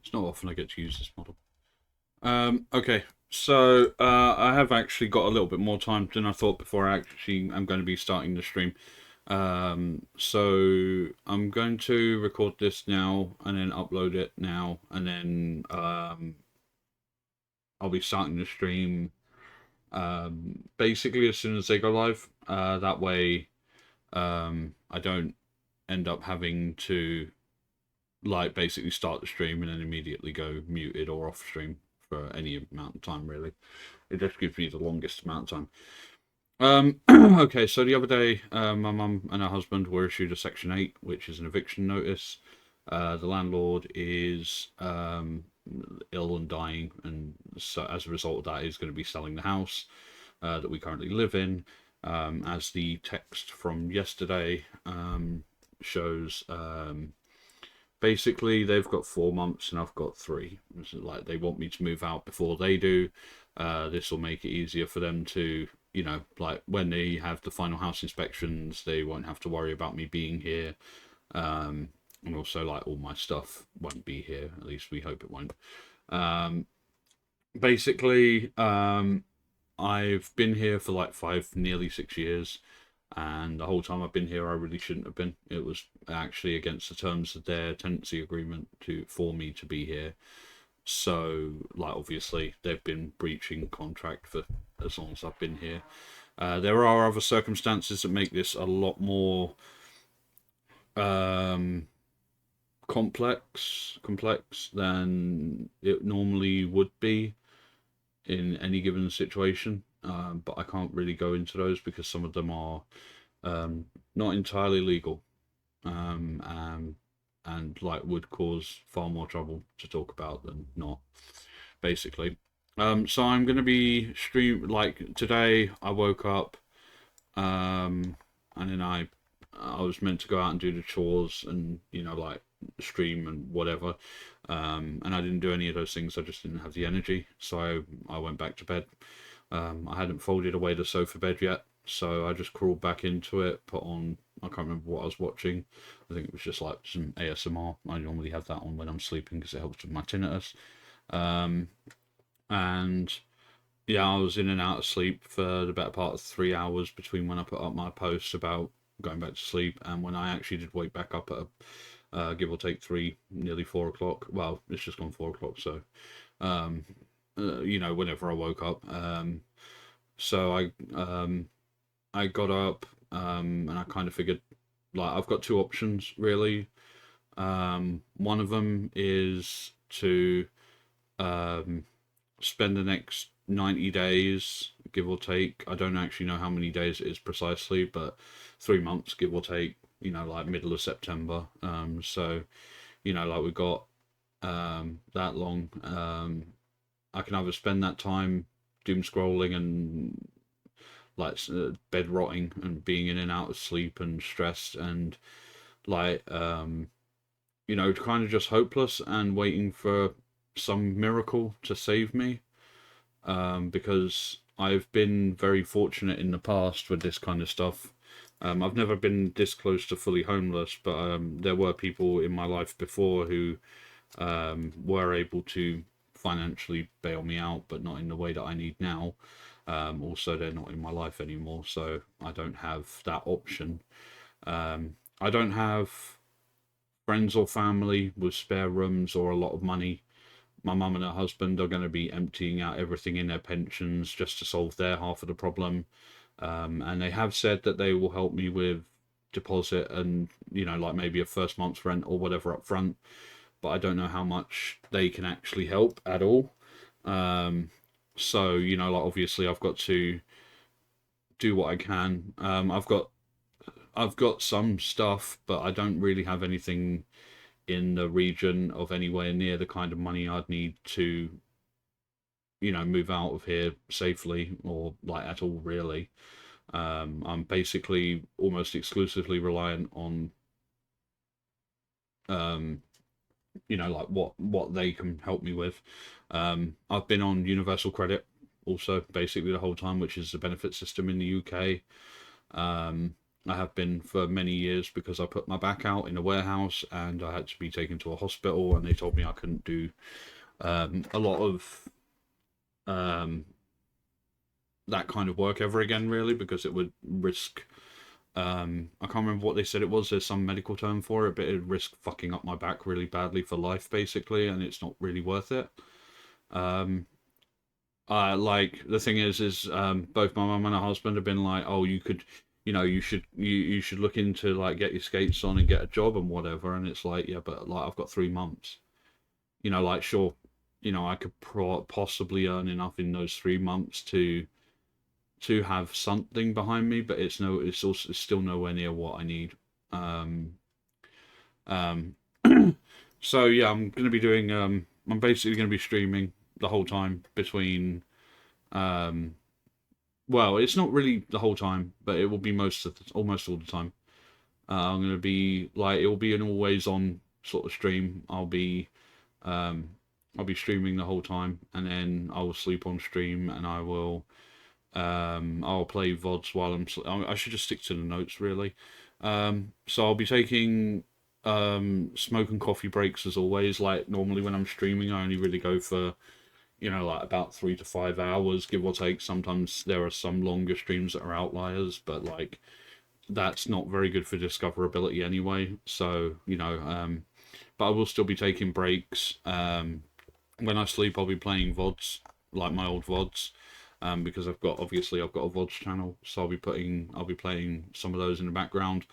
It's not often I get to use this model. Okay, so I have actually got a little bit more time than I thought before I actually am going to be starting the stream. So I'm going to record this now and then upload it now, and then I'll be starting the stream basically as soon as they go live. That way, I don't end up having to like basically start the stream and then immediately go muted or off stream for any amount of time. Really, it just gives me the longest amount of time. Okay, so the other day, my mum and her husband were issued a Section 8, which is an eviction notice. The landlord is ill and dying, and so as a result of that, he's going to be selling the house that we currently live in. As the text from yesterday shows, basically they've got 4 months and I've got three. Like they want me to move out before they do. This will make it easier for them to, like when they have the final house inspections, they won't have to worry about me being here. And also, like all my stuff won't be here. At least we hope it won't. Um, basically, I've been here for like nearly 6 years, and the whole time I've been here, I really shouldn't have been. It was actually against the terms of their tenancy agreement for me to be here. So, like, obviously, they've been breaching contract for as long as I've been here. There are other circumstances that make this a lot more um, complex than it normally would be in any given situation. But I can't really go into those because some of them are not entirely legal, um, um, and like would cause far more trouble to talk about than not. Basically, so I'm gonna be stream like today. I woke up, and then I was meant to go out and do the chores and like stream and whatever, and I didn't do any of those things. I just didn't have the energy, so I went back to bed. I hadn't folded away the sofa bed yet, so I just crawled back into it, put on, I can't remember what I was watching. I think it was just like some ASMR. I normally have that on when I'm sleeping because it helps with my tinnitus. Um, and yeah, I was in and out of sleep for the better part of 3 hours between when I put up my post about going back to sleep and when I actually did wake back up at give or take three, nearly 4 o'clock. Well, it's just gone 4 o'clock, so um, whenever I woke up. So I got up, and I kind of figured like I've got two options really. One of them is to um, spend the next 90 days, give or take. I don't actually know how many days it is precisely, but 3 months, give or take, like middle of September. So, like we've got that long. I can either spend that time doom scrolling and like bed rotting and being in and out of sleep and stressed and like kind of just hopeless and waiting for some miracle to save me, because I've been very fortunate in the past with this kind of stuff. I've never been this close to fully homeless, but there were people in my life before who were able to financially bail me out, but not in the way that I need now. Also, they're not in my life anymore, so I don't have that option. I don't have friends or family with spare rooms or a lot of money. My mum and her husband are going to be emptying out everything in their pensions just to solve their half of the problem. And they have said that they will help me with deposit and, like maybe a first month's rent or whatever up front. But I don't know how much they can actually help at all. So, like obviously I've got to do what I can. I've got some stuff, but I don't really have anything in the region of anywhere near the kind of money I'd need to, move out of here safely or like at all really. I'm basically almost exclusively reliant on, um, like what they can help me with. I've been on Universal Credit also basically the whole time, which is the benefit system in the UK. I have been for many years because I put my back out in a warehouse and I had to be taken to a hospital, and they told me I couldn't do a lot of um, that kind of work ever again, really, because it would risk. I can't remember what they said it was. There's some medical term for it, but it would risk fucking up my back really badly for life, basically, and it's not really worth it. Um, like the thing is both my mum and her husband have been like, oh, you could, you should look into like get your skates on and get a job and whatever, and it's like, yeah, but like I've got 3 months, like sure, I could possibly earn enough in those 3 months to have something behind me, but it's still nowhere near what I need. Um, um, so yeah, I'm basically gonna be streaming the whole time between um well, it's not really the whole time, but it will be almost all the time. I'm gonna be like it will be an always on sort of stream. Um I'll be streaming the whole time, and then I will sleep on stream, and I'll play VODs while I should just stick to the notes really. So I'll be taking smoke and coffee breaks as always. Like normally when I'm streaming, I only really go for like about 3 to 5 hours, give or take. Sometimes there are some longer streams that are outliers, but like that's not very good for discoverability anyway. So, but I will still be taking breaks. When I sleep, I'll be playing VODs, like my old VODs, because I've got a VODs channel, so I'll be playing some of those in the background.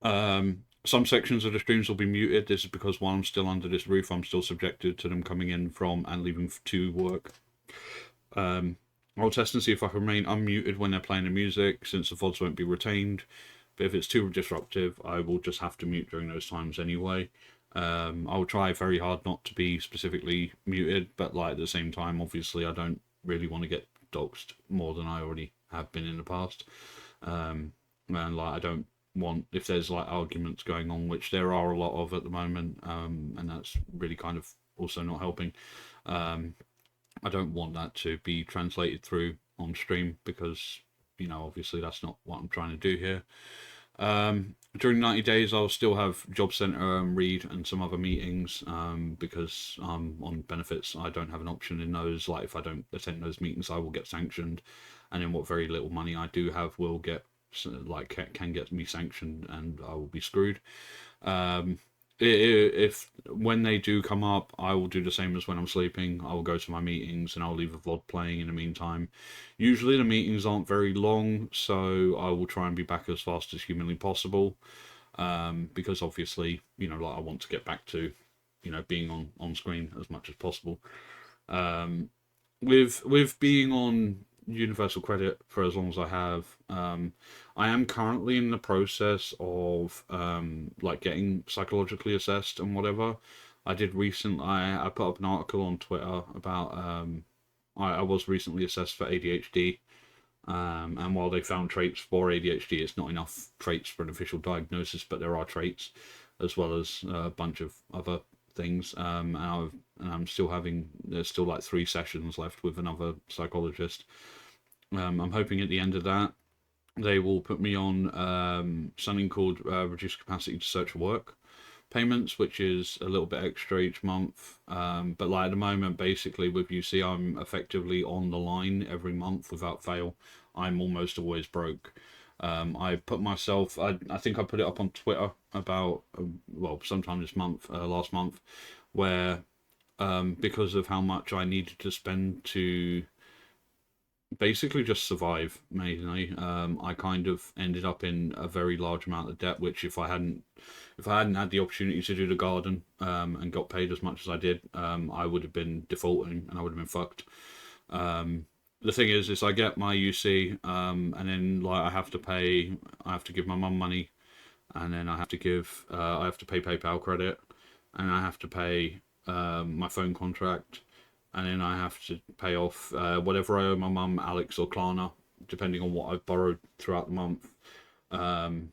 Some sections of the streams will be muted. This is because while I'm still under this roof, I'm still subjected to them coming in from and leaving to work. I'll test and see if I can remain unmuted when they're playing the music, since the VODs won't be retained. But if it's too disruptive, I will just have to mute during those times anyway. I'll try very hard not to be specifically muted, but like at the same time, obviously, I don't really want to get doxed more than I already have been in the past. And like I don't want, if there's like arguments going on, which there are a lot of at the moment, and that's really kind of also not helping. I don't want that to be translated through on stream because obviously that's not what I'm trying to do here. During 90 days, I'll still have Job Centre and Read and some other meetings, because on benefits, I don't have an option in those. Like if I don't attend those meetings, I will get sanctioned, and then what very little money I do have will get can get me sanctioned, and I will be screwed. If when they do come up, I will do the same as when I'm sleeping. I will go to my meetings and I'll leave a VOD playing in the meantime. Usually the meetings aren't very long, so I will try and be back as fast as humanly possible. Because obviously, like I want to get back to, being on screen as much as possible. With being on Universal Credit for as long as I have, I am currently in the process of like getting psychologically assessed and whatever. I did recently. I put up an article on Twitter about I was recently assessed for ADHD. And while they found traits for ADHD, it's not enough traits for an official diagnosis, but there are traits as well as a bunch of other things. And I'm still there's still like 3 sessions left with another psychologist. I'm hoping at the end of that, they will put me on something called reduced capacity to search for work payments, which is a little bit extra each month. But like at the moment, basically with UC, I'm effectively on the line every month without fail. I'm almost always broke. I put myself, I think I put it up on Twitter about, well, sometime this month, last month, where because of how much I needed to spend to basically just survive mainly, I kind of ended up in a very large amount of debt, which if I hadn't had the opportunity to do the garden and got paid as much as I did, I would have been defaulting and I would have been fucked. The thing is I get my UC, and then like I have to give my mum money, and then I have to pay PayPal credit, and I have to pay my phone contract, and then I have to pay off whatever I owe my mum, Alex, or Klarna, depending on what I've borrowed throughout the month. And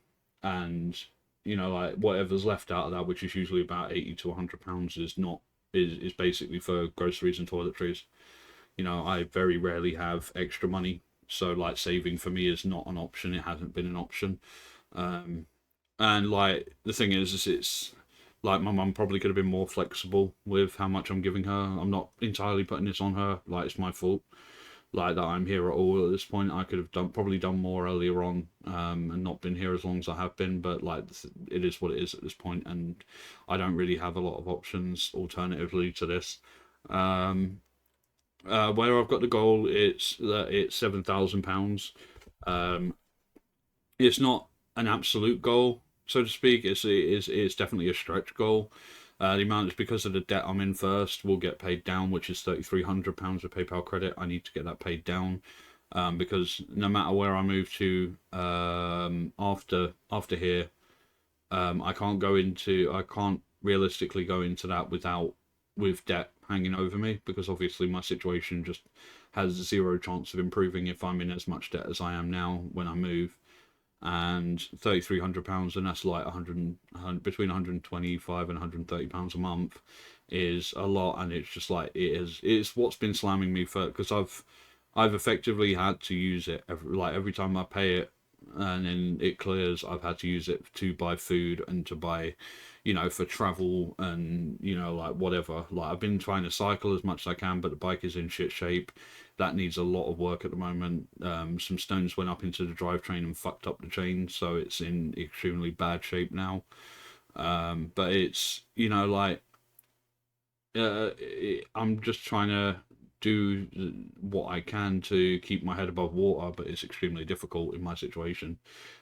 like whatever's left out of that, which is usually about £80 to £100, is basically for groceries and toiletries. I very rarely have extra money, So like saving for me is not an option. It hasn't been an option. Um, and like the thing is it's like my mum probably could have been more flexible with how much I'm giving her. I'm not entirely putting this on her. Like it's my fault. Like that I'm here at all at this point. I could have probably done more earlier on, and not been here as long as I have been. But like it is what it is at this point, and I don't really have a lot of options alternatively to this. Um, where I've got the goal, it's £7,000. Um, it's not an absolute goal, so to speak. It's definitely a stretch goal. The amount is because of the debt I'm in first will get paid down, which is £3,300 of PayPal credit. I need to get that paid down, because no matter where I move to, after here, I can't realistically go into that with debt hanging over me, because obviously my situation just has zero chance of improving if I'm in as much debt as I am now when I move. And £3,300, and that's like between 125 and £130 a month, is a lot. And it's just like it's what's been slamming me for, because I've effectively had to use it every time I pay it and then it clears. I've had to use it to buy food and to buy, for travel and like whatever. Like I've been trying to cycle as much as I can, but the bike is in shit shape. That needs a lot of work at the moment. Some stones went up into the drivetrain and fucked up the chain, so it's in extremely bad shape now. But it's like I'm just trying to do what I can to keep my head above water, but it's extremely difficult in my situation.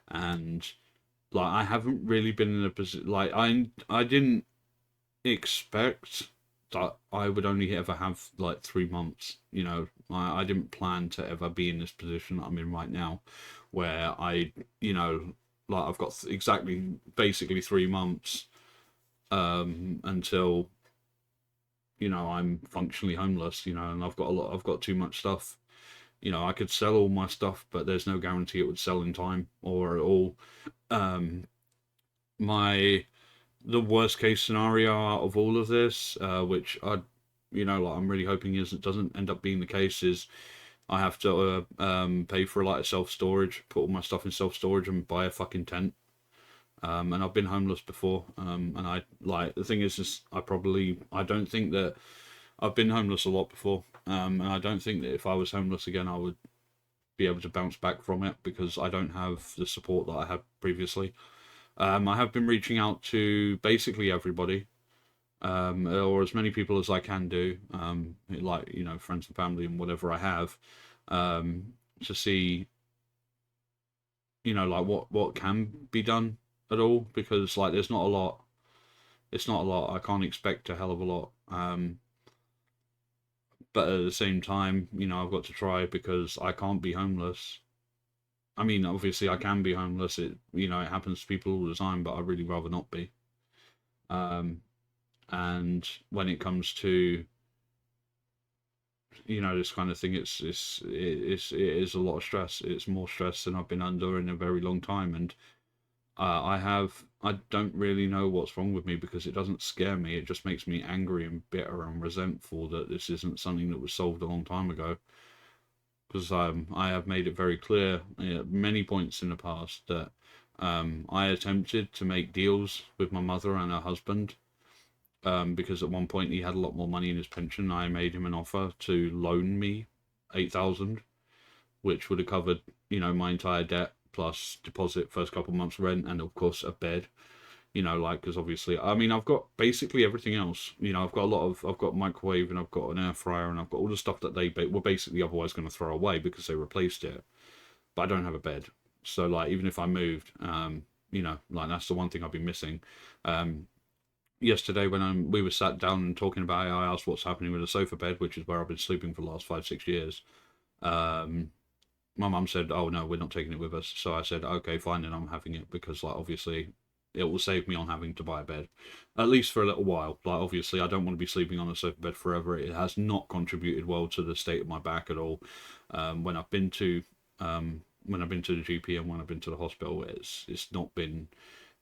And like I haven't really been in a position, like I didn't expect that I would only ever have like 3 months. I didn't plan to ever be in this position that I'm in right now, where you know, like I've got exactly basically 3 months, until I'm functionally homeless. And I've got too much stuff. I could sell all my stuff, but there's no guarantee it would sell in time or at all. Um, my The worst case scenario out of all of this, which like I'm really hoping it doesn't end up being the case, is I have to pay for like a self storage, put all my stuff in self storage, and buy a fucking tent. And I've been homeless before, and I like the thing is I don't think that I've been homeless a lot before, and I don't think that if I was homeless again, I would be able to bounce back from it, because I don't have the support that I had previously. I have been reaching out to basically everybody, or as many people as I can do, like friends and family and whatever I have, to see like what can be done at all, because like there's not a lot. It's not a lot. I can't expect a hell of a lot. But at the same time, I've got to try, because I can't be homeless. I mean, obviously, I can be homeless. It happens to people all the time, but I'd really rather not be. Um, and when it comes to this kind of thing, it is a lot of stress. It's more stress than I've been under in a very long time. And I don't really know what's wrong with me, because it doesn't scare me. It just makes me angry and bitter and resentful that this isn't something that was solved a long time ago. Because I have made it very clear at many points in the past that I attempted to make deals with my mother and her husband, because at one point he had a lot more money in his pension. I made him an offer to loan me 8,000, which would have covered my entire debt plus deposit, first couple months rent, and of course a bed. Like, because obviously, I mean, I've got basically everything else. I've got microwave, and I've got an air fryer, and I've got all the stuff that they were basically otherwise going to throw away because they replaced it. But I don't have a bed. So like, even if I moved, like that's the one thing I've been missing. Yesterday when we were sat down and talking about it, I asked what's happening with the sofa bed, which is where I've been sleeping for the last 5-6 years. Um, my mum said, "Oh no, we're not taking it with us." So I said, "Okay, fine, then I'm having it, because like obviously it will save me on having to buy a bed, at least for a little while. Like obviously I don't want to be sleeping on a sofa bed forever. It has not contributed well to the state of my back at all. When I've been to the GP and when I've been to the hospital, it's not been,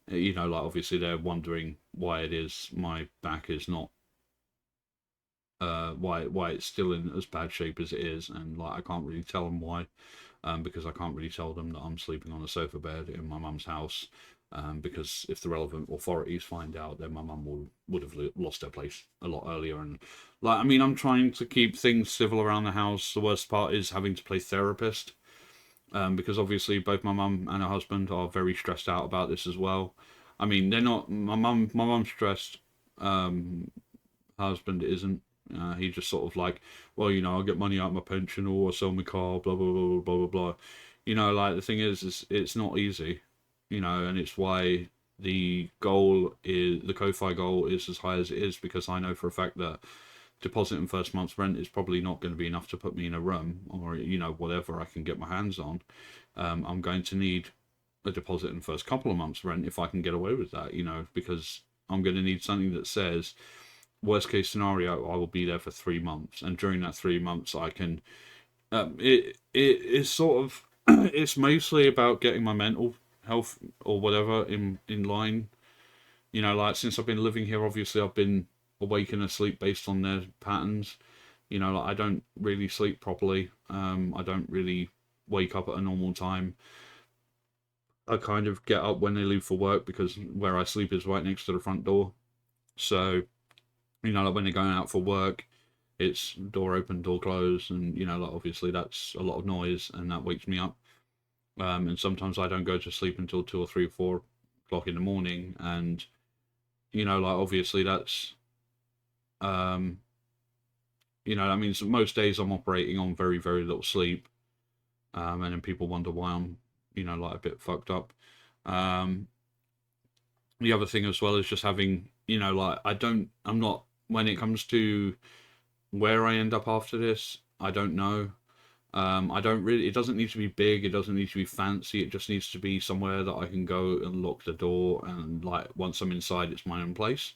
like obviously they're wondering why it is my back is not, why it's still in as bad shape as it is, and like I can't really tell them why. because I can't really tell them that I'm sleeping on a sofa bed in my mum's house. Because if the relevant authorities find out, then my mum would have lost her place a lot earlier. And like, I mean, I'm trying to keep things civil around the house. The worst part is having to play therapist, because obviously both my mum and her husband are very stressed out about this as well. I mean, they're not. My mum's stressed. Husband isn't. He just sort of like, well, I'll get money out of my pension or I'll sell my car, blah blah blah blah blah blah. Like the thing is it's not easy, and it's why the Ko-fi goal is as high as it is, because I know for a fact that deposit and first month's rent is probably not going to be enough to put me in a room, or whatever I can get my hands on. I'm going to need a deposit and first couple of months rent if I can get away with that, because I'm going to need something that says, worst case scenario, I will be there for 3 months, and during that 3 months, I can. It is sort of it's mostly about getting my mental health or whatever in line. Like since I've been living here, obviously I've been awake and asleep based on their patterns. Like I don't really sleep properly. I don't really wake up at a normal time. I kind of get up when they leave for work because where I sleep is right next to the front door. So like when they're going out for work, it's door open, door closed, and like obviously that's a lot of noise, and that wakes me up. And sometimes I don't go to sleep until 2 or 3 or 4 o'clock in the morning, and like obviously that's um, that means most days I'm operating on very very little sleep, and then people wonder why I'm like a bit fucked up. Um, the other thing as well is just having like I'm not, when it comes to where I end up after this, I don't know. I don't really. It doesn't need to be big. It doesn't need to be fancy. It just needs to be somewhere that I can go and lock the door, and like once I'm inside, it's my own place,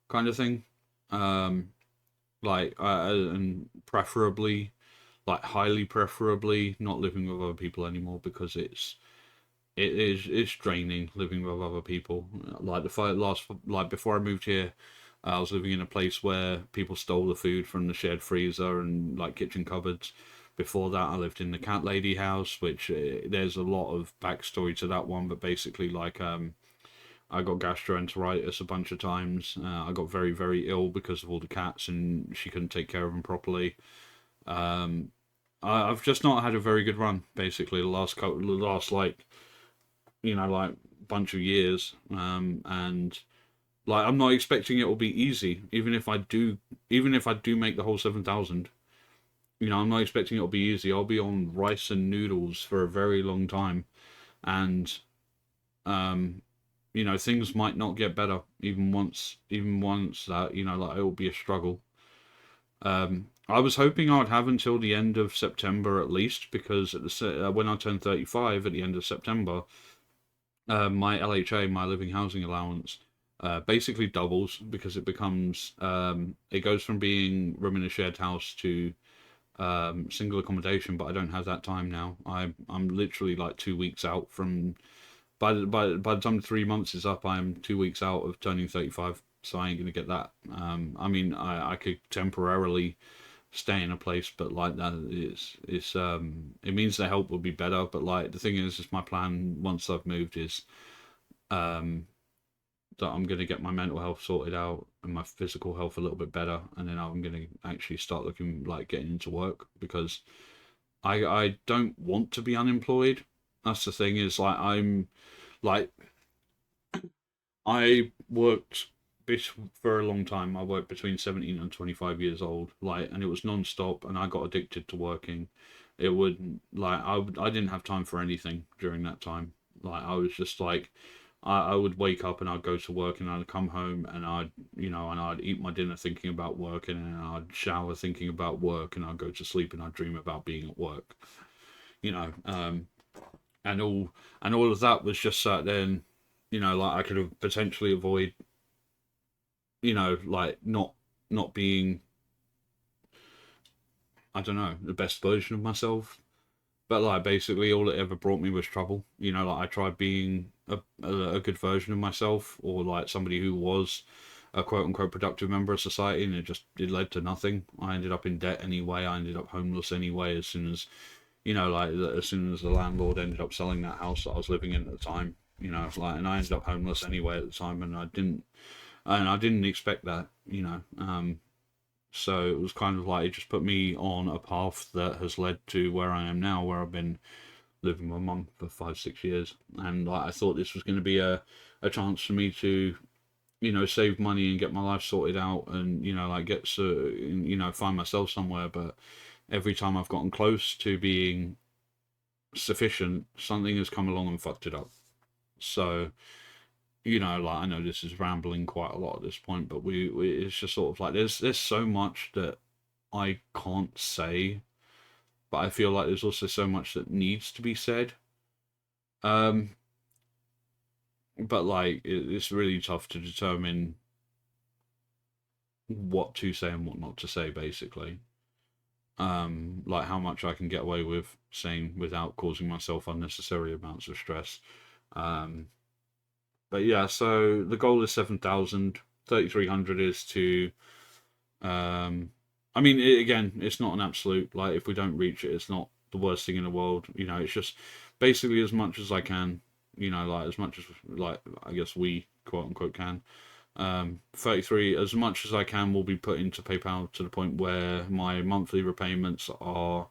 kind of thing. Um, and preferably, like highly preferably, not living with other people anymore, because it's draining living with other people. Like like before I moved here, I was living in a place where people stole the food from the shared freezer and like kitchen cupboards. Before that, I lived in the cat lady house, which there's a lot of backstory to that one, but basically, like, I got gastroenteritis a bunch of times. I got very, very ill because of all the cats, and she couldn't take care of them properly. Um, I've just not had a very good run, basically, the last like, like bunch of years. And like, I'm not expecting it will be easy, even if I do make the whole 7,000. I'm not expecting it'll be easy. I'll be on rice and noodles for a very long time, and um, things might not get better even once that like it will be a struggle. I was hoping I'd have until the end of September at least, because when I turn 35 at the end of September, my LHA, my living housing allowance, basically doubles, because it goes from being room in a shared house to single accommodation, but I don't have that time now. I'm literally like 2 weeks out from by the time 3 months is up, I'm 2 weeks out of turning 35. So I ain't gonna get that. I mean, I could temporarily stay in a place, but like that it means the help will be better. But like the thing is my plan once I've moved is um that I'm gonna get my mental health sorted out and my physical health a little bit better, and then I'm gonna actually start looking like getting into work, because I don't want to be unemployed. That's the thing, is like like I worked for a long time. I worked between 17 and 25 years old, like, and it was non-stop, and I got addicted to working. It would like I didn't have time for anything during that time. Like I was just like I would wake up and I'd go to work, and I'd come home and I'd eat my dinner thinking about work, and then I'd shower thinking about work, and I'd go to sleep and I'd dream about being at work. You know, um, and all of that was just sat there, and like I could have potentially avoid, like not being, I don't know, the best version of myself. But like basically all it ever brought me was trouble. Like I tried being a good version of myself, or like somebody who was a quote unquote productive member of society, and it led to nothing. I ended up in debt anyway. I ended up homeless anyway as soon as you know, like as soon as the landlord ended up selling that house that I was living in at the time, you know, like, and I ended up homeless anyway at the time, and I didn't expect that, you know. So it was kind of like it just put me on a path that has led to where I am now, where I've been living with my mum for 5 6 years, and like I thought this was going to be a chance for me to, you know, save money and get my life sorted out, and you know, like get to, you know, find myself somewhere. But every time I've gotten close to being sufficient, something has come along and fucked it up. So, you know, like I know this is rambling quite a lot at this point, but we it's just sort of like there's so much that I can't say, but I feel like there's also so much that needs to be said. Um, but like it's really tough to determine what to say and what not to say, basically. Like how much I can get away with saying without causing myself unnecessary amounts of stress. Um, but yeah, so the goal is 7,000. 3,300 is to, um, I mean, again, it's not an absolute, like, if we don't reach it, it's not the worst thing in the world. You know, it's just basically as much as I can, you know, like, as much as, like, I guess we, quote unquote, can. 33, as much as I can, will be put into PayPal to the point where my monthly repayments are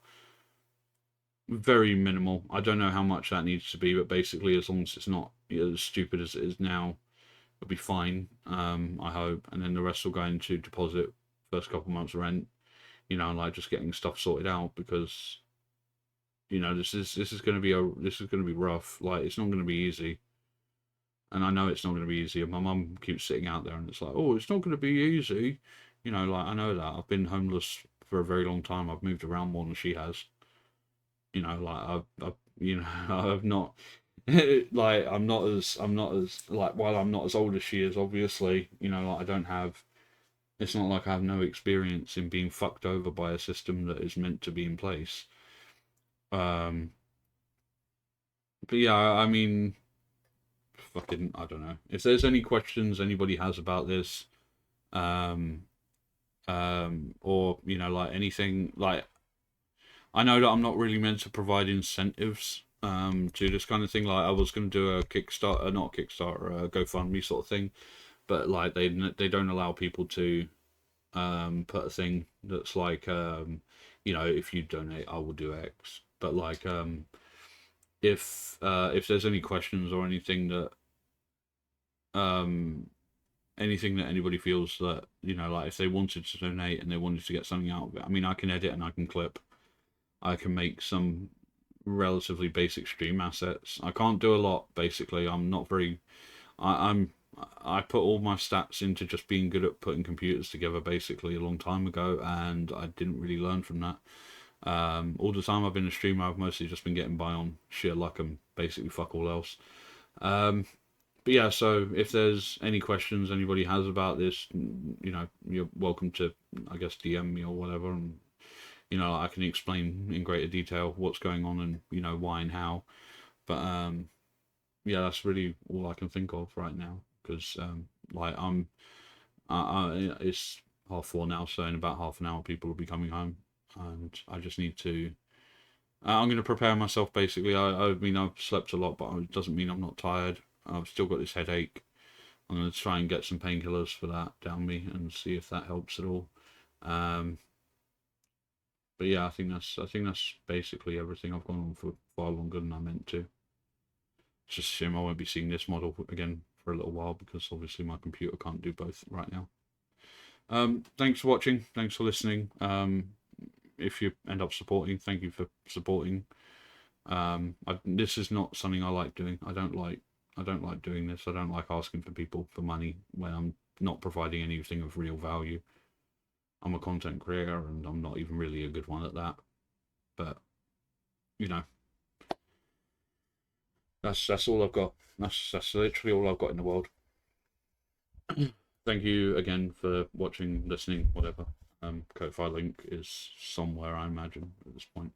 very minimal. I don't know how much that needs to be, but basically, as long as it's not, you know, as stupid as it is now, it'll be fine. I hope, and then the rest will go into deposit first couple months rent. You know, like just getting stuff sorted out because you know this is going to be rough. Like it's not going to be easy, and I know it's not going to be easy. And my mum keeps sitting out there, and it's like, oh, it's not going to be easy. You know, like I know that I've been homeless for a very long time. I've moved around more than she has. You know, like I've you know, I've not like I'm not as like while I'm not as old as she is, obviously, you know, like I don't have, it's not like I have no experience in being fucked over by a system that is meant to be in place. Um but yeah, I mean, fucking I don't know. If there's any questions anybody has about this, um or you know, like anything, like I know that I'm not really meant to provide incentives to this kind of thing. Like I was going to do a Kickstarter, not a Kickstarter, a GoFundMe sort of thing, but like they don't allow people to put a thing that's like you know, if you donate, I will do X. But like if there's any questions or um anything that anybody feels that, you know, like if they wanted to donate and they wanted to get something out of it, I mean, I can edit and I can clip. I can make some relatively basic stream assets. I can't do a lot. Basically, I'm not very. I'm. I put all my stats into just being good at putting computers together. Basically, a long time ago, and I didn't really learn from that. All the time I've been a streamer, I've mostly just been getting by on sheer luck and basically fuck all else. Um, but yeah, so if there's any questions anybody has about this, you know, you're welcome to, I guess, DM me or whatever, and you know, I can explain in greater detail what's going on and you know why and how. But yeah, that's really all I can think of right now because like it's 4:30 now, so in about half an hour people will be coming home, and I just need to. I'm going to prepare myself basically. I mean I've slept a lot, but it doesn't mean I'm not tired. I've still got this headache. I'm going to try and get some painkillers for that down me and see if that helps at all. Um, but yeah, I think that's basically everything. I've gone on for far longer than I meant to. It's just a shame I won't be seeing this model again for a little while because obviously my computer can't do both right now. Thanks for watching. Thanks for listening. If you end up supporting, thank you for supporting. This is not something I like doing. I don't like doing this. I don't like asking for people for money when I'm not providing anything of real value. I'm a content creator and I'm not even really a good one at that. But you know, that's all I've got. That's literally all I've got in the world. Thank you again for watching, listening, whatever. Ko-fi link is somewhere, I imagine, at this point.